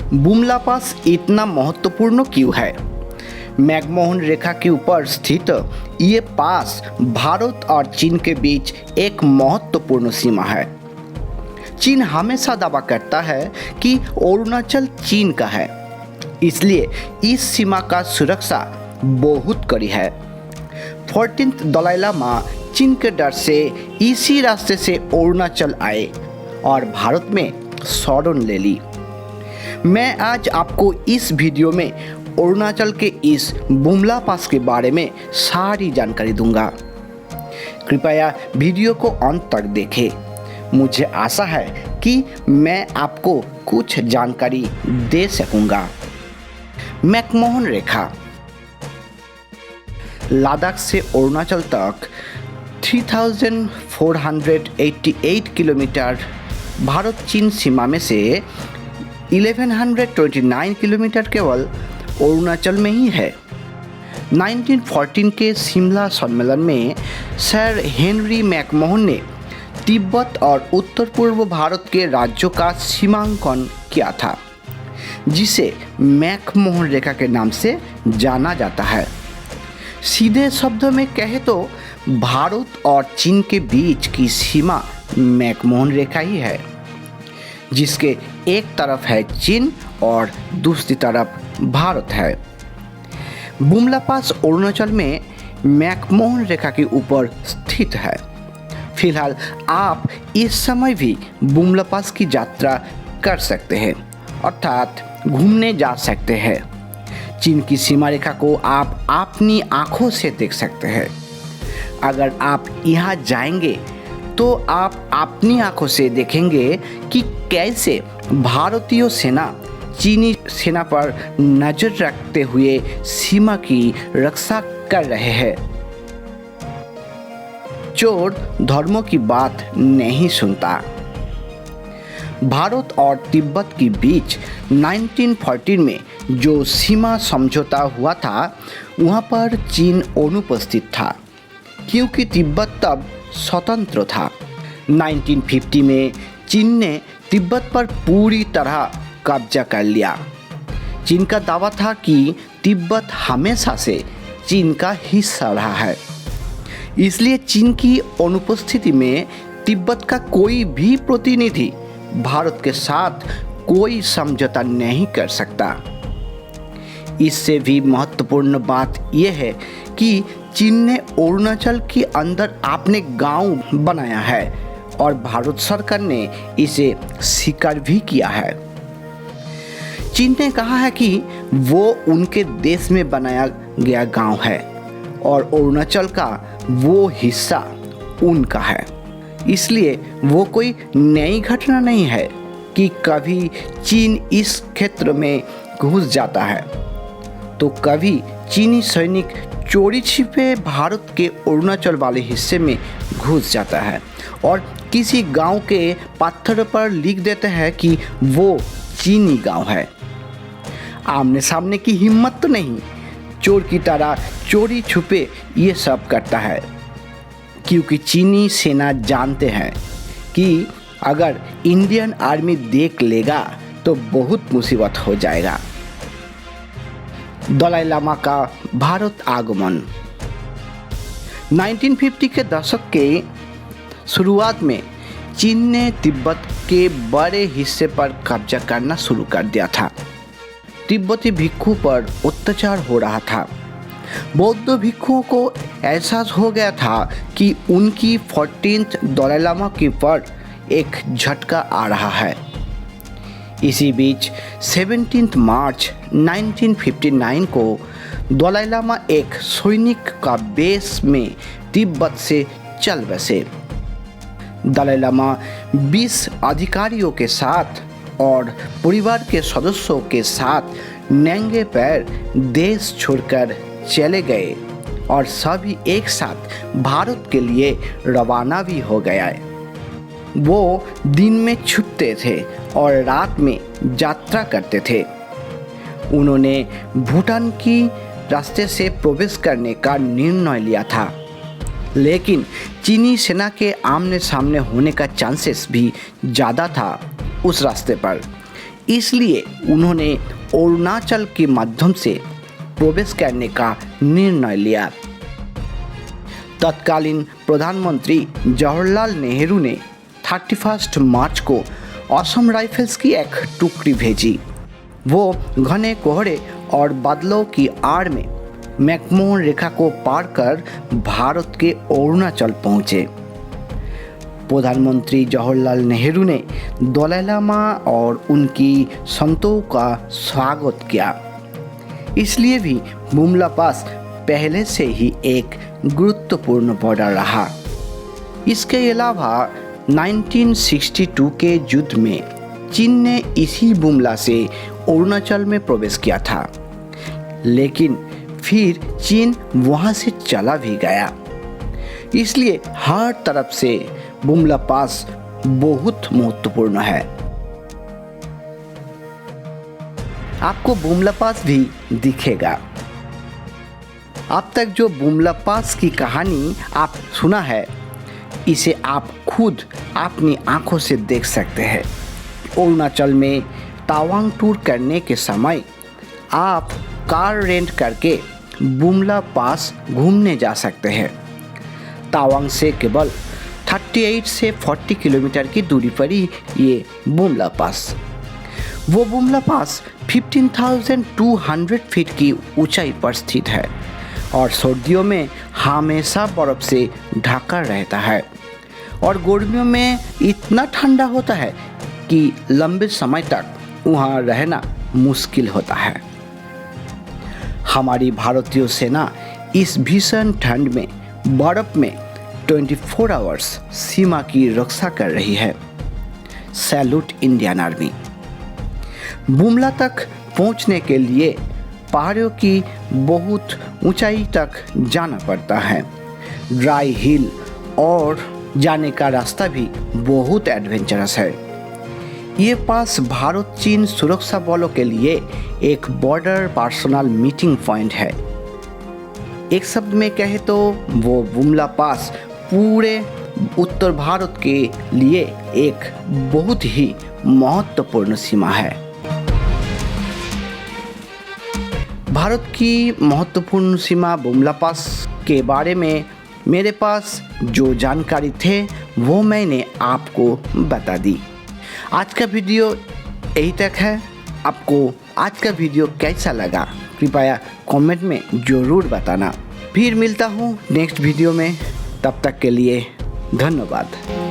बुमला पास इतना महत्वपूर्ण क्यों है? मैकमोहन रेखा के ऊपर स्थित ये पास भारत और चीन के बीच एक महत्वपूर्ण सीमा है। चीन हमेशा दावा करता है कि अरुणाचल चीन का है, इसलिए इस सीमा का सुरक्षा बहुत कड़ी है। 14th दलाई लामा चीन के डर से इसी रास्ते से अरुणाचल आए और भारत में शरण ले ली। मैं आज आपको इस वीडियो में अरुणाचल के इस बुमला पास के बारे में सारी जानकारी दूंगा। कृपया वीडियो को अंत तक देखें। मुझे आशा है कि मैं आपको कुछ जानकारी दे सकूंगा। मैकमोहन रेखा लद्दाख से अरुणाचल तक 3488 किलोमीटर, भारत चीन सीमा में से 1129 किलोमीटर केवल अरुणाचल में ही है। 1914 के शिमला सम्मेलन में सर हेनरी मैकमोहन ने तिब्बत और उत्तर पूर्व भारत के राज्यों का सीमांकन किया था, जिसे मैकमोहन रेखा के नाम से जाना जाता है। सीधे शब्दों में कहे तो भारत और चीन के बीच की सीमा मैकमोहन रेखा ही है, जिसके एक तरफ है चीन और दूसरी तरफ भारत है। बुमला पास अरुणाचल में मैकमोहन रेखा के ऊपर स्थित है। फिलहाल आप इस समय भी बुमला पास की यात्रा कर सकते हैं, अर्थात घूमने जा सकते हैं। चीन की सीमा रेखा को आप अपनी आँखों से देख सकते हैं। अगर आप यहाँ जाएंगे तो आप अपनी आँखों से देखेंगे कि कैसे भारतीय सेना चीनी सेना पर नज़र रखते हुए सीमा की रक्षा कर रहे हैं। चोर धर्मों की बात नहीं सुनता। भारत और तिब्बत के बीच 1914 में जो सीमा समझौता हुआ था, वहाँ पर चीन अनुपस्थित था, क्योंकि तिब्बत तब स्वतंत्र था। 1950 में चीन ने तिब्बत पर पूरी तरह कब्जा कर लिया। चीन का दावा था कि तिब्बत हमेशा से चीन का हिस्सा रहा है, इसलिए चीन की अनुपस्थिति में तिब्बत का कोई भी प्रतिनिधि भारत के साथ कोई समझौता नहीं कर सकता। इससे भी महत्वपूर्ण बात यह है कि चीन ने अरुणाचल के अंदर अपने गांव बनाया है और भारत सरकार ने इसे स्वीकार भी किया है। चीन ने कहा है कि वो उनके देश में बनाया गया गांव है और अरुणाचल का वो हिस्सा उनका है। इसलिए वो कोई नई घटना नहीं है कि कभी चीन इस क्षेत्र में घुस जाता है तो कभी चीनी सैनिक चोरी छिपे भारत के अरुणाचल वाले हिस्से में घुस जाता है और किसी गांव के पत्थर पर लिख देते हैं कि वो चीनी गांव है। आमने सामने की हिम्मत तो नहीं, चोर की तरह चोरी छुपे ये सब करता है, क्योंकि चीनी सेना जानते हैं कि अगर इंडियन आर्मी देख लेगा तो बहुत मुसीबत हो जाएगा। दलाई लामा का भारत आगमन 1950 के दशक के शुरुआत में चीन ने तिब्बत के बड़े हिस्से पर कब्जा करना शुरू कर दिया था। तिब्बती भिक्षु पर अत्याचार हो रहा था। बौद्ध भिक्षुओं को एहसास हो गया था कि उनकी 14th दलाई लामा के पर एक झटका आ रहा है। इसी बीच 17 मार्च 1959 को दलाई लामा एक सैनिक का बेस में तिब्बत से चल बसे। दलाई लामा 20 अधिकारियों के साथ और परिवार के सदस्यों के साथ नंगे पैर देश छोड़कर चले गए और सभी एक साथ भारत के लिए रवाना भी हो गए। वो दिन में छुपते थे और रात में यात्रा करते थे। उन्होंने भूटान की रास्ते से प्रवेश करने का निर्णय लिया था, लेकिन चीनी सेना के आमने सामने होने का चांसेस भी ज़्यादा था उस रास्ते पर। इसलिए उन्होंने अरुणाचल के माध्यम से प्रवेश करने का निर्णय लिया। तत्कालीन प्रधानमंत्री जवाहरलाल नेहरू ने 31 मार्च को असम राइफल्स की एक टुकड़ी भेजी। वो घने कोहरे और बादलों की आड़ में मैकमोहन रेखा को पार कर भारत के अरुणाचल पहुंचे। प्रधानमंत्री जवाहरलाल नेहरू ने दलाई लामा और उनकी संतों का स्वागत किया। इसलिए भी बुमला पास पहले से ही एक गुरुत्वपूर्ण बॉर्डर रहा। इसके अलावा 1962 के युद्ध में चीन ने इसी बुमला से अरुणाचल में प्रवेश किया था, लेकिन फिर चीन वहां से चला भी गया। इसलिए हर तरफ से बुमला पास बहुत महत्वपूर्ण है। आपको बुमला पास भी दिखेगा। अब तक जो बुमला पास की कहानी आप सुना है, इसे आप खुद अपनी आंखों से देख सकते हैं। अरुणाचल में तावांग टूर करने के समय आप कार रेंट करके बुमला पास घूमने जा सकते हैं। तावांग से केवल 38 से 40 किलोमीटर की दूरी पर ही ये बुमला पास। वो बुमला पास 15,200 फीट की ऊंचाई पर स्थित है और सर्दियों में हमेशा बर्फ से ढका रहता है और गर्मियों में इतना ठंडा होता है कि लंबे समय तक वहाँ रहना मुश्किल होता है। हमारी भारतीय सेना इस भीषण ठंड में बर्फ में 24 आवर्स सीमा की रक्षा कर रही है। Salute Indian army. बुमला तक पहुंचने के लिए पहाड़ियों की बहुत ऊंचाई तक जाना पड़ता है। ड्राई हिल और जाने का रास्ता भी बहुत एडवेंचरस है। ये पास भारत चीन सुरक्षा बलों के लिए एक बॉर्डर पर्सनल मीटिंग पॉइंट है। एक शब्द में कहे तो वो बुमला पास पूरे उत्तर भारत के लिए एक बहुत ही महत्वपूर्ण सीमा है। भारत की महत्वपूर्ण सीमा बुमला पास के बारे में मेरे पास जो जानकारी थे वो मैंने आपको बता दी। आज का वीडियो यही तक है। आपको आज का वीडियो कैसा लगा कृपया कमेंट में ज़रूर बताना। फिर मिलता हूँ नेक्स्ट वीडियो में। तब तक के लिए धन्यवाद।